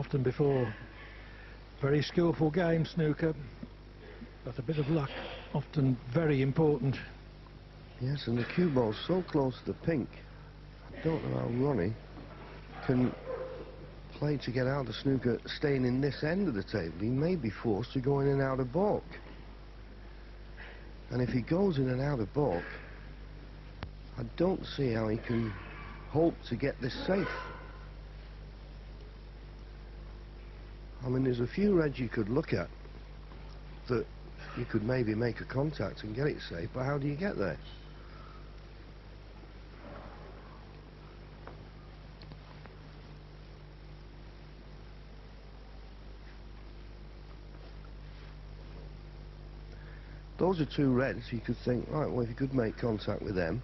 often before. Very skillful game, snooker, but a bit of luck often very important. Yes, and the cue ball's so close to the pink. I don't know how Ronnie can play to get out of snooker staying in this end of the table. He may be forced to go in and out of baulk. And if he goes in and out of baulk, I don't see how he can hope to get this safe. I mean, there's a few reds you could look at that you could maybe make a contact and get it safe, but how do you get there? Those are two reds. You could think, right, well, if you could make contact with them,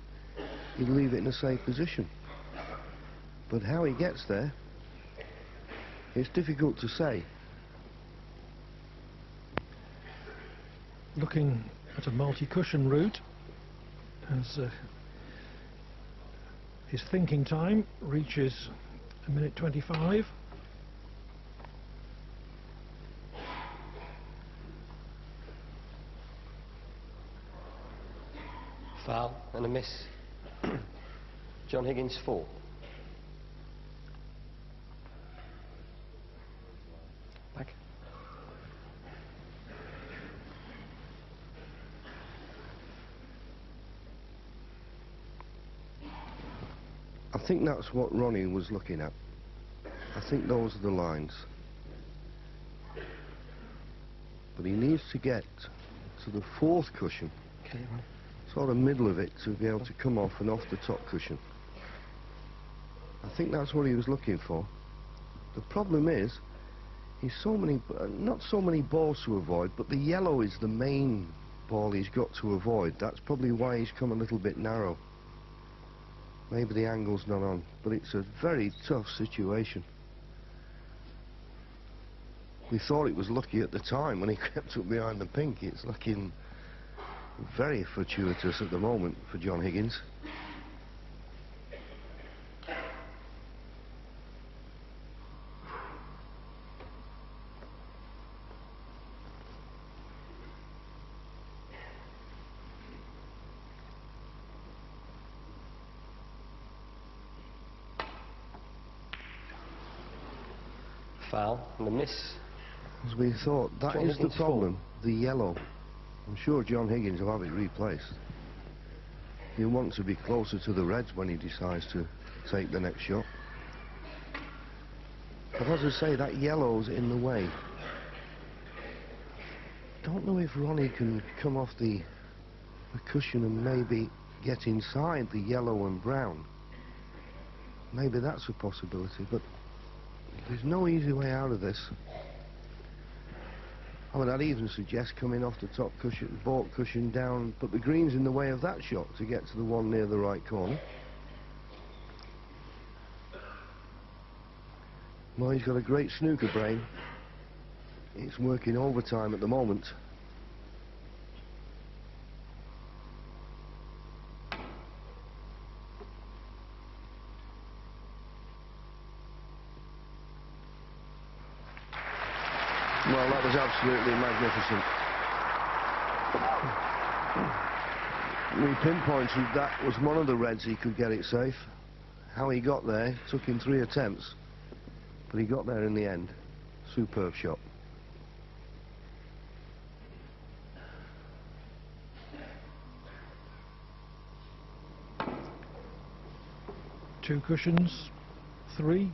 you'd leave it in a safe position. But how he gets there, it's difficult to say. Looking at a multi-cushion route, as his thinking time reaches 1:25. Foul and a miss. John Higgins 4. Back. I think that's what Ronnie was looking at. I think those are the lines. But he needs to get to the fourth cushion. Okay, Ronnie. Sort of middle of it to be able to come off and off the top cushion. I think that's what he was looking for. The problem is, he's so many, not so many balls to avoid, but the yellow is the main ball he's got to avoid. That's probably why he's come a little bit narrow. Maybe the angle's not on, but it's a very tough situation. We thought it was lucky at the time when he crept up behind the pink. It's looking very fortuitous at the moment for John Higgins. Foul and a miss. As we thought, that John is the Higgins problem, the yellow. I'm sure John Higgins will have it replaced. He'll want to be closer to the reds when he decides to take the next shot. But as I say, that yellow's in the way. Don't know if Ronnie can come off the cushion and maybe get inside the yellow and brown. Maybe that's a possibility, but there's no easy way out of this. I mean, I'd even suggest coming off the top cushion, baulk cushion down, but the green's in the way of that shot to get to the one near the right corner. Well, he's got a great snooker brain. It's working overtime at the moment. Well, that was absolutely magnificent. We pinpointed that was one of the reds he could get it safe. How he got there took him 3 attempts, but he got there in the end. Superb shot. Two cushions, 3,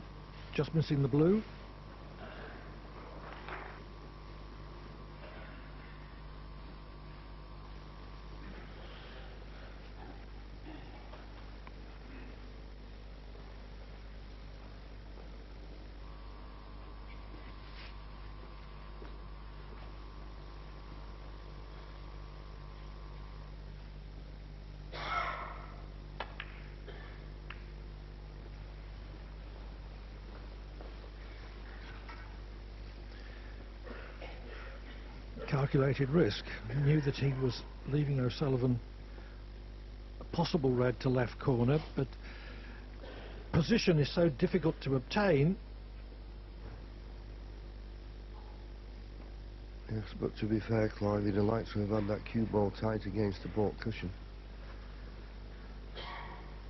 just missing the blue. Calculated risk. He knew that he was leaving O'Sullivan a possible red to left corner, but position is so difficult to obtain Yes, but to be fair, Clive, he'd have liked to have had that cue ball tight against the baulk cushion.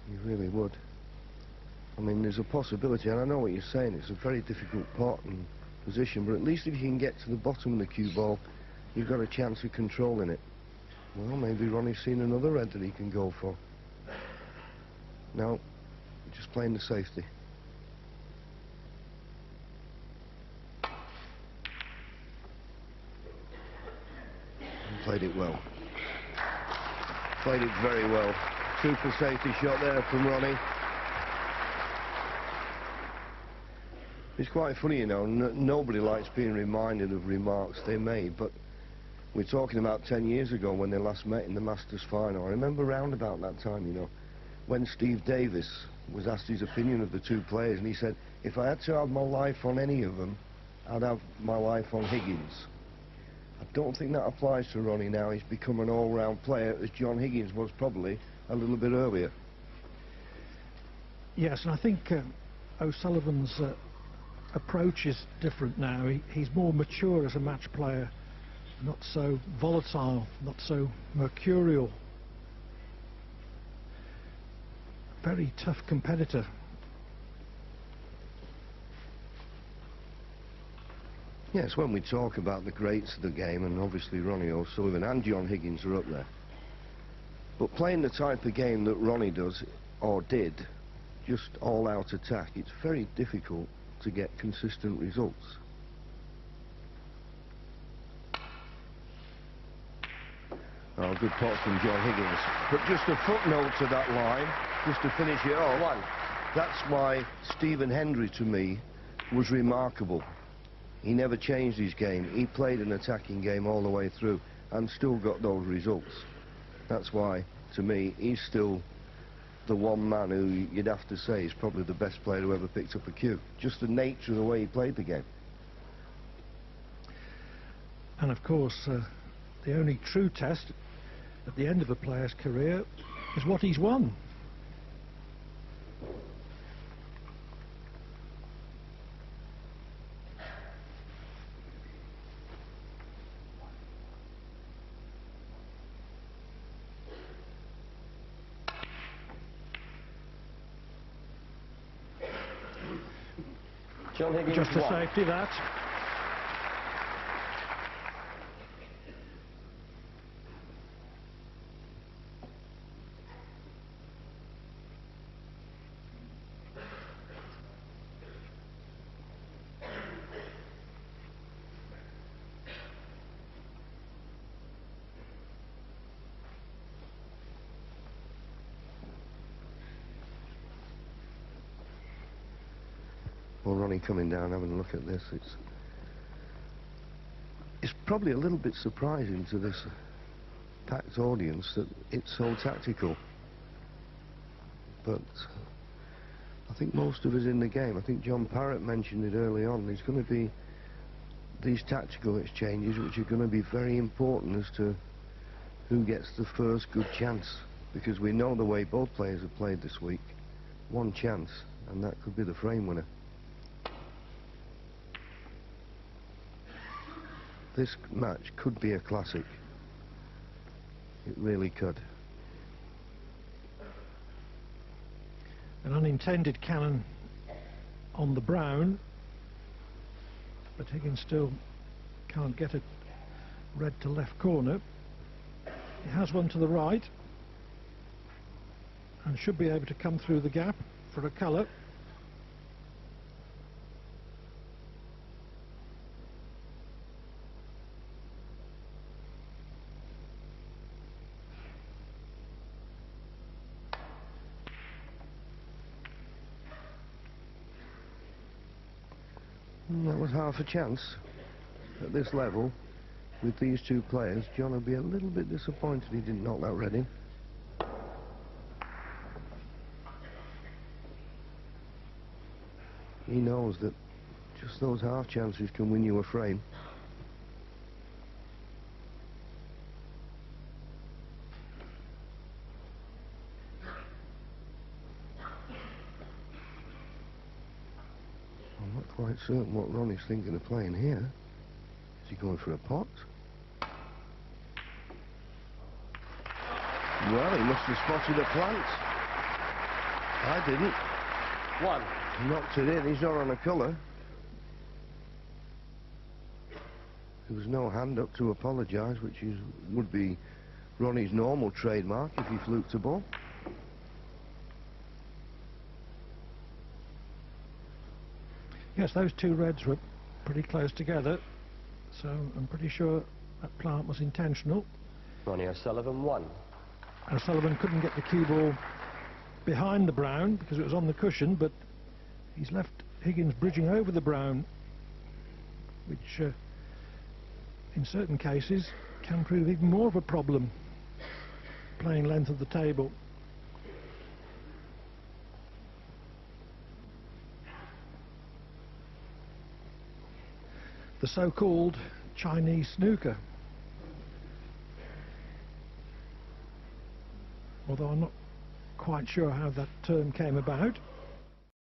He really would. I mean, there's a possibility, and I know what you're saying, it's a very difficult pot and position, but at least if you can get to the bottom of the cue ball, you've got a chance of controlling it. Well, maybe Ronnie's seen another red that he can go for. No, just playing the safety. And played it well. Played it very well. Super safety shot there from Ronnie. It's quite funny, you know, nobody likes being reminded of remarks they made, but we're talking about 10 years ago when they last met in the Masters final. I remember round about that time, you know, when Steve Davis was asked his opinion of the two players, and he said, if I had to have my life on any of them, I'd have my life on Higgins. I don't think that applies to Ronnie now. He's become an all-round player, as John Higgins was probably a little bit earlier. Yes, and I think O'Sullivan's approach is different now. He's more mature as a match player, not so volatile, not so mercurial. Very tough competitor. Yes, when we talk about the greats of the game, and obviously Ronnie O'Sullivan and John Higgins are up there, but playing the type of game that Ronnie does, or did, just all-out attack, it's very difficult to get consistent results. Oh, good pot from John Higgins. But just a footnote to that line, just to finish it off. That's why Stephen Hendry, to me, was remarkable. He never changed his game. He played an attacking game all the way through and still got those results. That's why, to me, he's still the one man who you'd have to say is probably the best player who ever picked up a cue. Just the nature of the way he played the game. And of course, the only true test at the end of a player's career is what he's won. John Higgins Just a won. safety, that. Well, Ronnie coming down, having a look at this, it's probably a little bit surprising to this packed audience that it's so tactical. But I think most of us in the game, I think John Parrott mentioned it early on, there's going to be these tactical exchanges which are going to be very important as to who gets the first good chance, because we know the way both players have played this week. One chance, and that could be the frame winner. This match could be a classic. It really could. An unintended cannon on the brown, but Higgins still can't get it red to left corner. He has one to the right and should be able to come through the gap for a colour. That was half a chance. At this level, with these two players, John will be a little bit disappointed he didn't knock that red in. He knows that just those half chances can win you a frame. I'm not quite certain what Ronnie's thinking of playing here. Is he going for a pot? Well, he must have spotted a plant. I didn't. 1. Knocked it in. He's not on a colour. There was no hand up to apologise, which would be Ronnie's normal trademark if he fluked a ball. Yes, those two reds were pretty close together, so I'm pretty sure that plant was intentional. Ronnie O'Sullivan 1. O'Sullivan couldn't get the cue ball behind the brown because it was on the cushion, but he's left Higgins bridging over the brown, which in certain cases can prove even more of a problem playing length of the table. The so-called Chinese snooker. Although I'm not quite sure how that term came about.